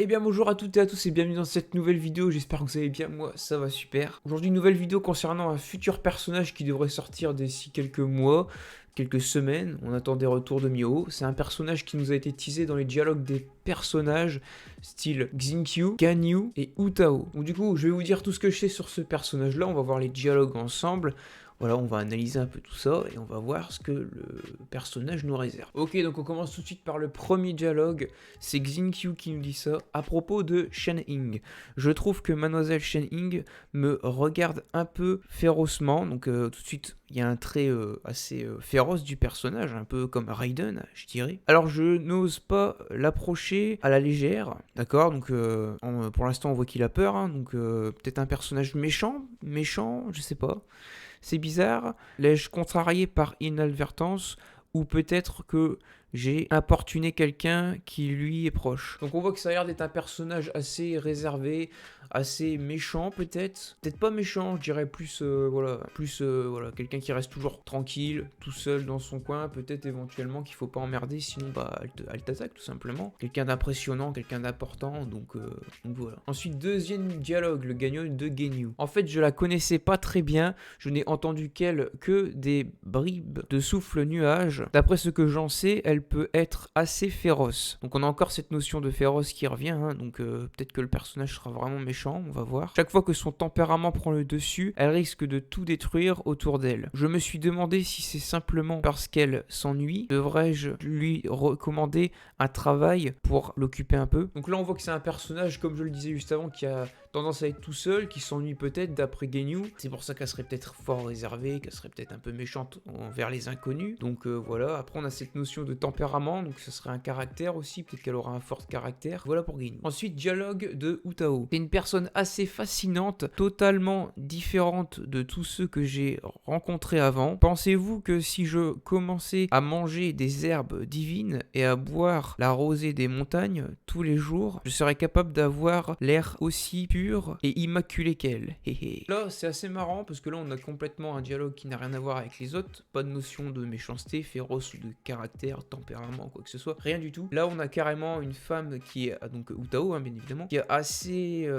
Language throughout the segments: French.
Eh bien bonjour à toutes et à tous et bienvenue dans cette nouvelle vidéo, j'espère que vous allez bien, moi ça va super. Aujourd'hui une nouvelle vidéo concernant un futur personnage qui devrait sortir d'ici quelques mois, quelques semaines, on attend des retours de Miho. C'est un personnage qui nous a été teasé dans les dialogues des personnages, style Xingqiu, Ganyu et Utao. Donc du coup je vais vous dire tout ce que je sais sur ce personnage là, on va voir les dialogues ensemble. Voilà, on va analyser un peu tout ça et on va voir ce que le personnage nous réserve. Ok, donc on commence tout de suite par le premier dialogue. C'est Xingqiu qui nous dit ça à propos de Shen Ying. Je trouve que Mademoiselle Shen Ying me regarde un peu férocement. Donc tout de suite, il y a un trait assez féroce du personnage, un peu comme Raiden, je dirais. Alors je n'ose pas l'approcher à la légère, d'accord. Donc pour l'instant, on voit qu'il a peur. Hein, donc peut-être un personnage méchant, je sais pas. C'est bizarre, l'ai-je contrarié par inadvertance ou peut-être que j'ai importuné quelqu'un qui lui est proche. Donc on voit que ça a l'air d'être un personnage assez réservé, assez méchant peut-être. Peut-être pas méchant, je dirais plus, voilà, quelqu'un qui reste toujours tranquille, tout seul dans son coin. Peut-être éventuellement qu'il faut pas emmerder, sinon bah elle t'attaque tout simplement. Quelqu'un d'impressionnant, quelqu'un d'important, donc voilà. Ensuite, deuxième dialogue, le gagnant de Ganyu. En fait, je la connaissais pas très bien, je n'ai entendu qu'elle que des bribes de souffle nuage. D'après ce que j'en sais, elle peut être assez féroce. Donc on a encore cette notion de féroce qui revient, hein. Donc peut-être que le personnage sera vraiment méchant, on va voir. Chaque fois que son tempérament prend le dessus, elle risque de tout détruire autour d'elle. Je me suis demandé si c'est simplement parce qu'elle s'ennuie. Devrais-je lui recommander un travail pour l'occuper un peu? Donc là on voit que c'est un personnage, comme je le disais juste avant, qui a tendance à être tout seul, qui s'ennuie peut-être d'après Ganyu. C'est pour ça qu'elle serait peut-être fort réservée, qu'elle serait peut-être un peu méchante envers les inconnus. Donc voilà, après on a cette notion de tempérament, donc ce serait un caractère aussi, peut-être qu'elle aura un fort caractère. Voilà pour Ganyu. Ensuite, dialogue de Utao. C'est une personne assez fascinante, totalement différente de tous ceux que j'ai rencontrés avant. Pensez-vous que si je commençais à manger des herbes divines et à boire la rosée des montagnes tous les jours, je serais capable d'avoir l'air aussi pur et immaculé qu'elle. Là, c'est assez marrant parce que là, on a complètement un dialogue qui n'a rien à voir avec les autres. Pas de notion de méchanceté, féroce ou de caractère, tempérament, quoi que ce soit. Rien du tout. Là, on a carrément une femme qui est, donc Utao, hein, bien évidemment, qui est assez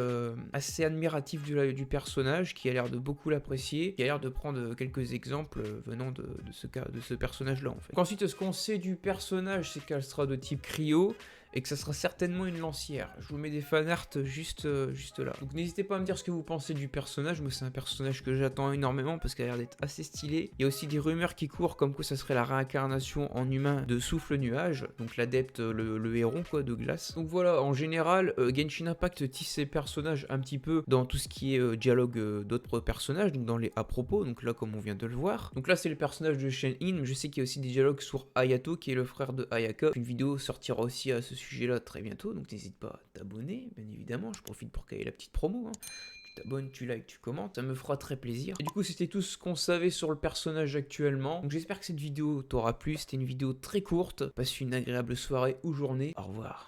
admirative du personnage, qui a l'air de beaucoup l'apprécier, qui a l'air de prendre quelques exemples venant de ce personnage-là, en fait. Donc ensuite, ce qu'on sait du personnage, c'est qu'elle sera de type cryo, et que ça sera certainement une lancière. Je vous mets des fanarts juste là. Donc n'hésitez pas à me dire ce que vous pensez du personnage. Moi c'est un personnage que j'attends énormément parce qu'il a l'air d'être assez stylé. Il y a aussi des rumeurs qui courent comme quoi ça serait la réincarnation en humain de Souffle Nuage, donc l'adepte, le héron quoi, de glace. Donc voilà, en général, Genshin Impact tisse ses personnages un petit peu dans tout ce qui est dialogue d'autres personnages, donc dans les à propos, donc là comme on vient de le voir. Donc là c'est le personnage de Shen Ying, mais je sais qu'il y a aussi des dialogues sur Hayato qui est le frère de Ayaka. Une vidéo sortira aussi à ce sujet-là très bientôt, donc n'hésite pas à t'abonner, bien évidemment, je profite pour caler la petite promo, hein. Tu t'abonnes, tu likes, tu commentes, ça me fera très plaisir. Et du coup, c'était tout ce qu'on savait sur le personnage actuellement, donc j'espère que cette vidéo t'aura plu, c'était une vidéo très courte, passe une agréable soirée ou journée, au revoir.